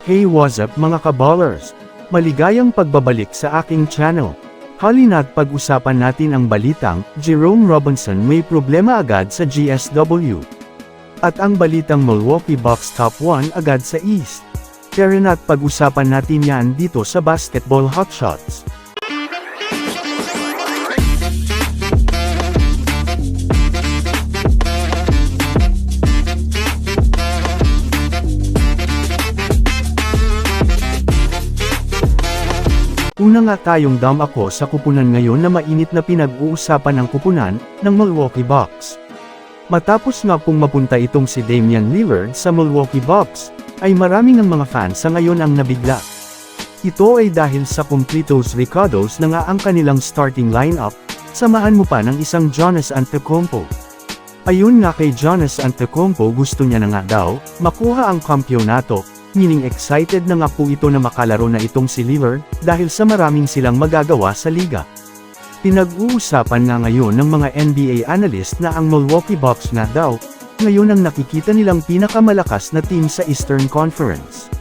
Hey, what's up mga kaballers? Maligayang pagbabalik sa aking channel. Halina't pag-usapan natin ang balitang, Jerome Robinson may problema agad sa GSW. At ang balitang Milwaukee Bucks top 1 agad sa East. Tara na't pag-usapan natin yan dito sa Basketball Hotshots. Una nga tayong ako sa kupunan ngayon na mainit na pinag-uusapan ng kupunan ng Milwaukee Bucks. Matapos nga pong mapunta itong si Damian Lillard sa Milwaukee Bucks, ay maraming ng mga fans sa ngayon ang nabigla. Ito ay dahil sa completos ricados na nga ang kanilang starting lineup, samahan mo pa ng isang Giannis Antetokounmpo. Ayun nga kay Giannis Antetokounmpo, gusto niya na nga daw makuha ang kampyonato. Meaning excited na nga po ito na makalaro na itong si Lillard, dahil sa maraming silang magagawa sa liga. Pinag-uusapan nga ngayon ng mga NBA analyst na ang Milwaukee Bucks na daw, ngayon ang nakikita nilang pinakamalakas na team sa Eastern Conference.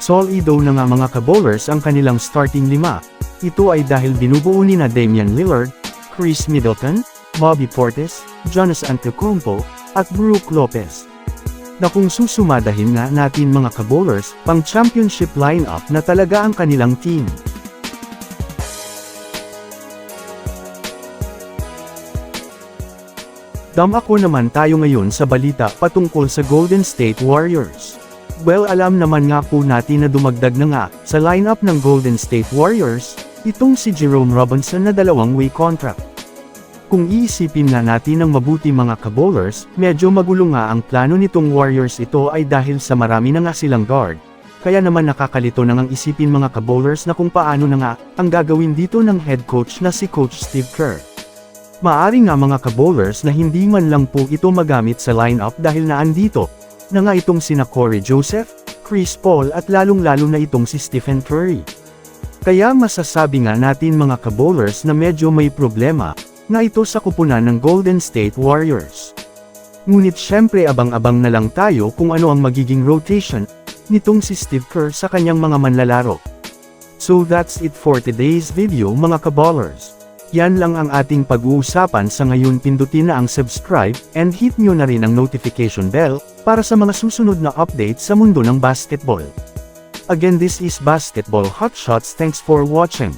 Solido na nga mga kabowlers ang kanilang starting lima. Ito ay dahil binubuo ni na Damian Lillard, Chris Middleton, Bobby Portis, Giannis Antetokounmpo, at Brook Lopez. Na kung susumadahin nga natin mga kabowlers, pang championship lineup na talaga ang kanilang team. Ako naman tayo ngayon sa balita patungkol sa Golden State Warriors. Well, alam naman nga po natin na dumagdag na nga sa lineup ng Golden State Warriors, itong si Jerome Robinson na 2-way contract. Kung iisipin nga natin ng mabuti mga kabowlers, medyo magulo nga ang plano nitong Warriors. Ito ay dahil sa marami na nga silang guard. Kaya naman nakakalito na ngang isipin mga kabowlers na kung paano na nga ang gagawin dito ng head coach na si Coach Steve Kerr. Maari nga mga kabowlers na hindi man lang po ito magamit sa lineup dahil na andito na nga itong sina Corey Joseph, Chris Paul at lalong-lalo na itong si Stephen Curry. Kaya masasabi nga natin mga kabowlers na medyo may problema na ito sa kupunan ng Golden State Warriors. Ngunit syempre abang-abang na lang tayo kung ano ang magiging rotation nitong si Steve Kerr sa kanyang mga manlalaro. So that's it for today's video mga kaballers. Yan lang ang ating pag-uusapan sa ngayon. Pindutin na ang subscribe and hit nyo na rin ang notification bell para sa mga susunod na updates sa mundo ng basketball. Again, this is Basketball Hotshots. Thanks for watching.